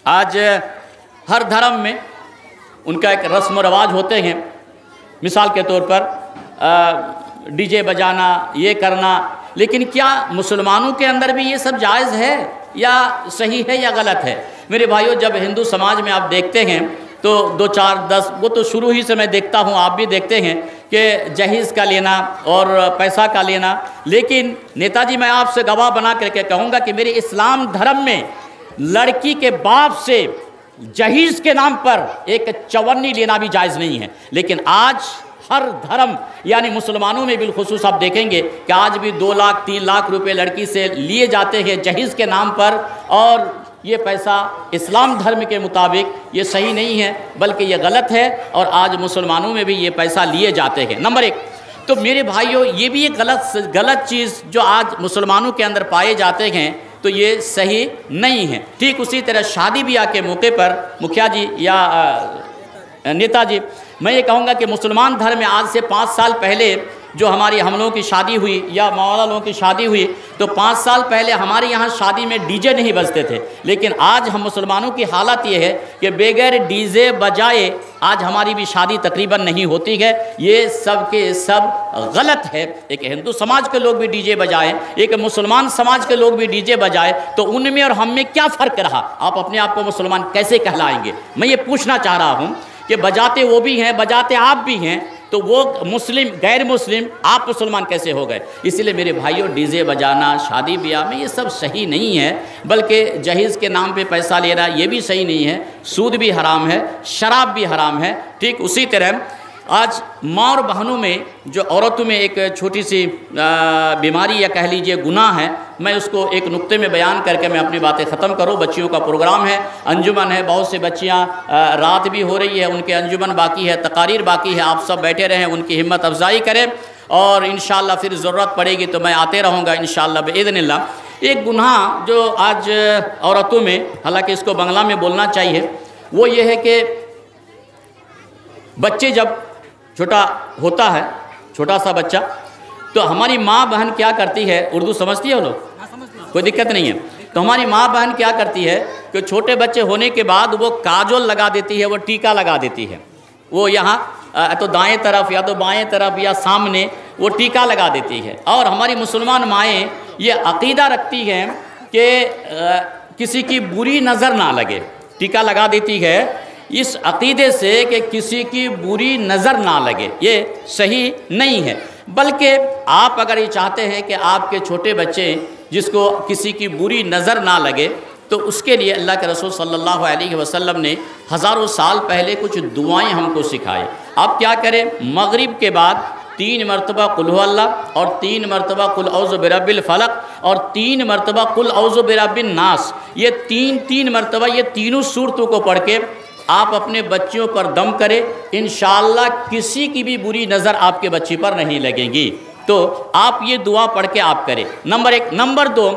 آج ہر دھرم میں ان کا ایک رسم و رواج ہوتے ہیں. مثال کے طور پر ڈی جے بجانا، یہ کرنا. لیکن کیا مسلمانوں کے اندر بھی یہ سب جائز ہے یا صحیح ہے یا غلط ہے؟ میرے بھائیو، جب ہندو سماج میں آپ دیکھتے ہیں تو 2 4 10 وہ تو شروع ہی سے میں دیکھتا ہوں، آپ بھی دیکھتے ہیں کہ جہیز کا لینا اور پیسہ کا لینا. لیکن نیتا جی، میں آپ سے گواہ بنا کر کے کہوں گا کہ میرے اسلام دھرم میں لڑکی کے باپ سے جہیز کے نام پر ایک چونی لینا بھی جائز نہیں ہے. لیکن آج ہر دھرم یعنی مسلمانوں میں بالخصوص آپ دیکھیں گے کہ آج بھی 2 لاکھ 3 لاکھ روپے لڑکی سے لیے جاتے ہیں جہیز کے نام پر، اور یہ پیسہ اسلام دھرم کے مطابق یہ صحیح نہیں ہے بلکہ یہ غلط ہے، اور آج مسلمانوں میں بھی یہ پیسہ لیے جاتے ہیں. نمبر 1 تو میرے بھائیوں، یہ بھی ایک غلط چیز جو آج مسلمانوں کے اندر پائے جاتے ہیں، تو یہ صحیح نہیں ہے. ٹھیک اسی طرح شادی بیاہ کے موقع پر مکھیا جی یا نیتا جی، میں یہ کہوں گا کہ مسلمان دھرم میں آج سے 5 سال پہلے جو ہماری ہم لوگوں کی شادی ہوئی یا مولانا لوگوں کی شادی ہوئی، تو 5 سال پہلے ہمارے یہاں شادی میں ڈی جے نہیں بجتے تھے. لیکن آج ہم مسلمانوں کی حالت یہ ہے کہ بغیر ڈی جے بجائے آج ہماری بھی شادی تقریباً نہیں ہوتی ہے. یہ سب کے سب غلط ہے. ایک ہندو سماج کے لوگ بھی ڈی جے بجائیں، ایک مسلمان سماج کے لوگ بھی ڈی جے بجائے، تو ان میں اور ہم میں کیا فرق رہا؟ آپ اپنے آپ کو مسلمان کیسے کہلائیں گے؟ میں یہ پوچھنا چاہ رہا ہوں کہ بجاتے وہ بھی ہیں، بجاتے آپ بھی ہیں، تو وہ مسلم غیر مسلم، آپ مسلمان کیسے ہو گئے؟ اس لیے میرے بھائیوں، ڈی جے بجانا شادی بیاہ میں یہ سب صحیح نہیں ہے، بلکہ جہیز کے نام پہ پیسہ لینا یہ بھی صحیح نہیں ہے. سود بھی حرام ہے، شراب بھی حرام ہے. ٹھیک اسی طرح آج ماں اور بہنوں میں جو عورتوں میں ایک چھوٹی سی بیماری یا کہہ لیجئے گناہ ہے، میں اس کو ایک نقطے میں بیان کر کے میں اپنی باتیں ختم کروں. بچیوں کا پروگرام ہے، انجمن ہے، بہت سی بچیاں رات بھی ہو رہی ہے، ان کے انجمن باقی ہے، تقاریر باقی ہے. آپ سب بیٹھے رہیں، ان کی ہمت افزائی کریں، اور انشاءاللہ پھر ضرورت پڑے گی تو میں آتے رہوں گا انشاءاللہ باذن اللہ. ایک گناہ جو آج عورتوں میں، حالانکہ اس کو بنگلہ میں بولنا چاہیے، وہ یہ ہے کہ بچے جب چھوٹا ہوتا ہے، چھوٹا سا بچہ، تو ہماری ماں بہن کیا کرتی ہے؟ اردو سمجھتی ہے وہ لوگ؟ کوئی دقت نہیں ہے. تو ہماری ماں بہن کیا کرتی ہے کہ چھوٹے بچے ہونے کے بعد وہ کاجول لگا دیتی ہے، وہ ٹیکا لگا دیتی ہے. وہ یہاں تو دائیں طرف یا تو بائیں طرف یا سامنے وہ ٹیکا لگا دیتی ہے. اور ہماری مسلمان مائیں یہ عقیدہ رکھتی ہیں کہ کسی کی بری نظر نہ لگے. ٹیکا لگا دیتی ہے اس عقیدے سے کہ کسی کی بری نظر نہ لگے. یہ صحیح نہیں ہے. بلکہ آپ اگر یہ چاہتے ہیں کہ آپ کے چھوٹے بچے جس کو کسی کی بری نظر نہ لگے، تو اس کے لیے اللہ کے رسول صلی اللہ علیہ وسلم نے ہزاروں سال پہلے کچھ دعائیں ہم کو سکھائے. آپ کیا کریں؟ مغرب کے بعد 3 مرتبہ قل هو اللہ، اور 3 مرتبہ قل اعوذ برب الفلق، اور 3 مرتبہ قل اعوذ برب الناس. یہ 3 مرتبہ یہ تینوں صورتوں کو پڑھ کے آپ اپنے بچوں پر دم کریں. انشاءاللہ کسی کی بھی بری نظر آپ کے بچے پر نہیں لگے گی. تو آپ یہ دعا پڑھ کے آپ کریں. نمبر 1. نمبر 2،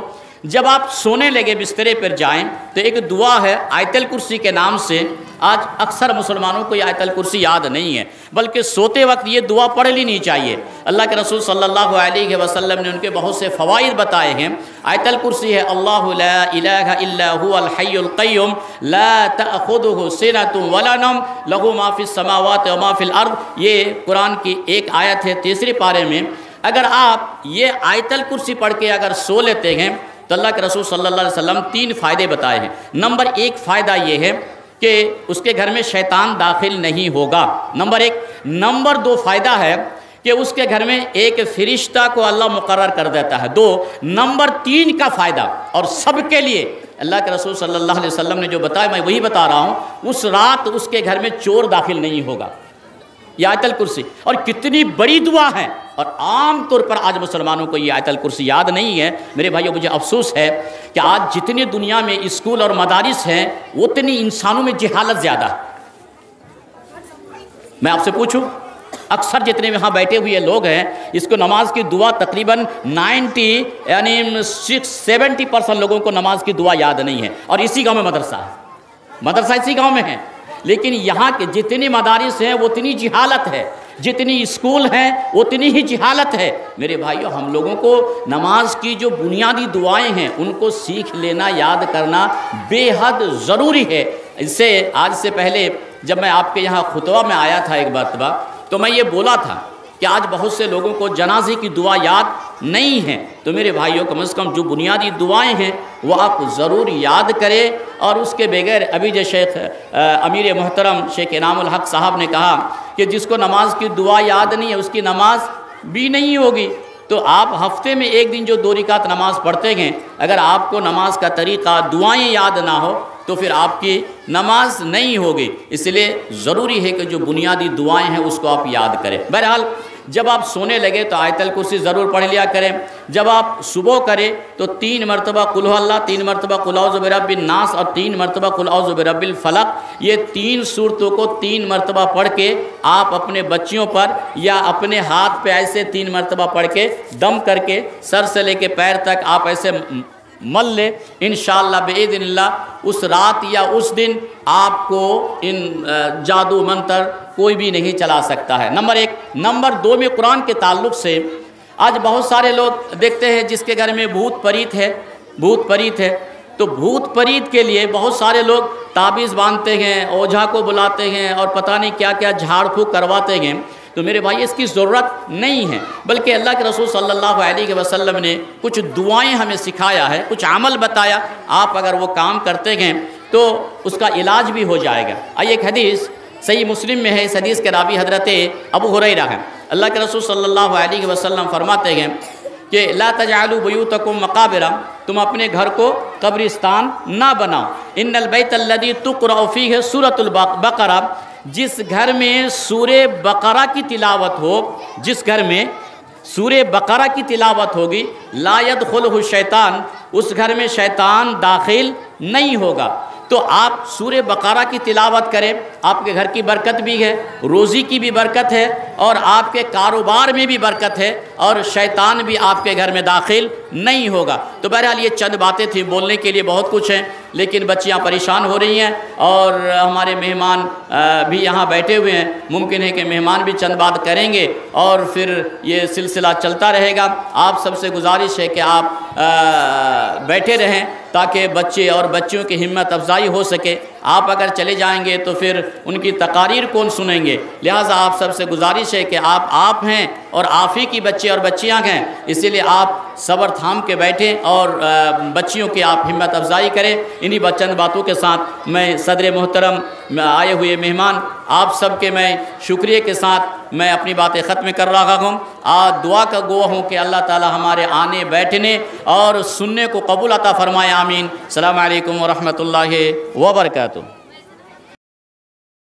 جب آپ سونے لگے بسترے پر جائیں تو ایک دعا ہے آیت الکرسی کے نام سے. آج اکثر مسلمانوں کو یہ آیت الکرسی یاد نہیں ہے، بلکہ سوتے وقت یہ دعا پڑھ لینی چاہیے. اللہ کے رسول صلی اللہ علیہ وسلم نے ان کے بہت سے فوائد بتائے ہیں. آیت الکرسی ہے اللہ لا الہ الا هو الحی القیوم لا تأخذہ سنۃ ولا نوم لہ ما فی السماوات و ما فی الارض. یہ قرآن کی ایک آیت ہے 3 پارے میں. اگر آپ یہ آیت الکرسی پڑھ کے اگر سو لیتے ہیں تو اللہ کے رسول صلی اللہ علیہ وسلم 3 فائدے بتائے ہیں. نمبر 1 فائدہ یہ ہے کہ اس کے گھر میں شیطان داخل نہیں ہوگا. نمبر 1. نمبر 2 فائدہ ہے کہ اس کے گھر میں ایک فرشتہ کو اللہ مقرر کر دیتا ہے. 2. نمبر 3 کا فائدہ، اور سب کے لیے اللہ کے رسول صلی اللہ علیہ وسلم نے جو بتایا میں وہی بتا رہا ہوں، اس رات اس کے گھر میں چور داخل نہیں ہوگا. یہ آیت الکرسی، اور کتنی بڑی دعا ہے، اور عام طور پر آج مسلمانوں کو یہ آیت الکرسی یاد نہیں ہے. میرے بھائیو، مجھے افسوس ہے کہ آج جتنی دنیا میں اسکول اور مدارس ہیں اتنی انسانوں میں جہالت زیادہ ہے. میں آپ سے پوچھوں، اکثر جتنے یہاں بیٹھے ہوئے لوگ ہیں، اس کو نماز کی دعا تقریباً 90 یعنی 70% لوگوں کو نماز کی دعا یاد نہیں ہے. اور اسی گاؤں میں مدرسہ اسی گاؤں میں ہے. لیکن یہاں کے جتنے مدارس ہیں وہ اتنی جہالت ہے. جتنی اسکول ہیں اتنی ہی جہالت ہے۔ میرے بھائیو، ہم لوگوں کو نماز کی جو بنیادی دعائیں ہیں ان کو سیکھ لینا، یاد کرنا بے حد ضروری ہے۔ اس سے آج سے پہلے جب میں آپ کے یہاں خطبہ میں آیا تھا ایک مرتبہ، تو میں یہ بولا تھا کہ آج بہت سے لوگوں کو جنازے کی دعا یاد نہیں ہے، تو میرے بھائیوں کم از کم جو بنیادی دعائیں ہیں وہ آپ ضرور یاد کریں۔ اور اس کے بغیر ابھی جو شیخ امیر محترم شیخ انعام الحق صاحب نے کہا کہ جس کو نماز کی دعا یاد نہیں ہے اس کی نماز بھی نہیں ہوگی، تو آپ ہفتے میں ایک دن جو 2 رکعت نماز پڑھتے ہیں، اگر آپ کو نماز کا طریقہ دعائیں یاد نہ ہو تو پھر آپ کی نماز نہیں ہوگی۔ اس لیے ضروری ہے کہ جو بنیادی دعائیں ہیں اس کو آپ یاد کریں۔ بہرحال جب آپ سونے لگے تو آیت الکرسی ضرور پڑھ لیا کریں۔ جب آپ صبح کریں تو 3 مرتبہ قل هو اللہ، 3 مرتبہ قل اعوذ برب الناس اور 3 مرتبہ قل اعوذ برب الفلق، یہ 3 صورتوں کو 3 مرتبہ پڑھ کے آپ اپنے بچیوں پر یا اپنے ہاتھ پہ ایسے 3 مرتبہ پڑھ کے دم کر کے سر سے لے کے پیر تک آپ ایسے مل لے، انشاءاللہ بإذن اللہ اس رات یا اس دن آپ کو ان جادو منتر کوئی بھی نہیں چلا سکتا ہے۔ نمبر 1۔ نمبر 2 میں قرآن کے تعلق سے آج بہت سارے لوگ دیکھتے ہیں جس کے گھر میں بھوت پریت ہے، تو بھوت پریت کے لیے بہت سارے لوگ تعبیذ باندھتے ہیں، اوجھا کو بلاتے ہیں اور پتہ نہیں کیا کیا جھاڑ پھونک کرواتے ہیں۔ تو میرے بھائی اس کی ضرورت نہیں ہے، بلکہ اللہ کے رسول صلی اللہ علیہ وسلم نے کچھ دعائیں ہمیں سکھایا ہے، کچھ عمل بتایا، آپ اگر وہ کام کرتے ہیں تو اس کا علاج بھی ہو جائے گا۔ آئیے ایک حدیث صحیح مسلم میں ہے، اس حدیث کے راوی حضرت ابو ہریرہ ہیں۔ اللہ کے رسول صلی اللہ علیہ وسلم فرماتے ہیں کہ لا تجعلوا بیوتکم مقابر، تم اپنے گھر کو قبرستان نہ بناؤ۔ ان البیت الذی تقرأ فیہ سورۃ البقرہ، جس گھر میں سورہ بقرہ کی تلاوت ہو، جس گھر میں سورہ بقرہ کی تلاوت ہوگی، لا يدخلہ الشیطان، اس گھر میں شیطان داخل نہیں ہوگا۔ تو آپ سورہ بقرہ کی تلاوت کریں، آپ کے گھر کی برکت بھی ہے، روزی کی بھی برکت ہے، اور آپ کے کاروبار میں بھی برکت ہے، اور شیطان بھی آپ کے گھر میں داخل نہیں ہوگا۔ تو بہرحال یہ چند باتیں تھیں، بولنے کے لیے بہت کچھ ہیں، لیکن بچیاں پریشان ہو رہی ہیں اور ہمارے مہمان بھی یہاں بیٹھے ہوئے ہیں، ممکن ہے کہ مہمان بھی چند بات کریں گے اور پھر یہ سلسلہ چلتا رہے گا۔ آپ سب سے گزارش ہے کہ آپ بیٹھے رہیں تاکہ بچے اور بچیوں کی ہمت افزائی ہو سکے۔ آپ اگر چلے جائیں گے تو پھر ان کی تقاریر کون سنیں گے؟ لہٰذا آپ سب سے گزارش ہے کہ آپ ہیں اور آپ ہی کی بچے اور بچیاں ہیں، اسی لیے آپ صبر تھام کے بیٹھیں اور بچیوں کی آپ ہمت افزائی کریں۔ انہی چند باتوں کے ساتھ میں صدر محترم آئے ہوئے مہمان آپ سب کے میں شکریہ کے ساتھ میں اپنی باتیں ختم کر رہا ہوں۔ آج دعا کا گواہ ہوں کہ اللہ تعالی ہمارے آنے بیٹھنے اور سننے کو قبول عطا فرمائے، آمین۔ السلام علیکم ورحمۃ اللہ وبرکاتہ۔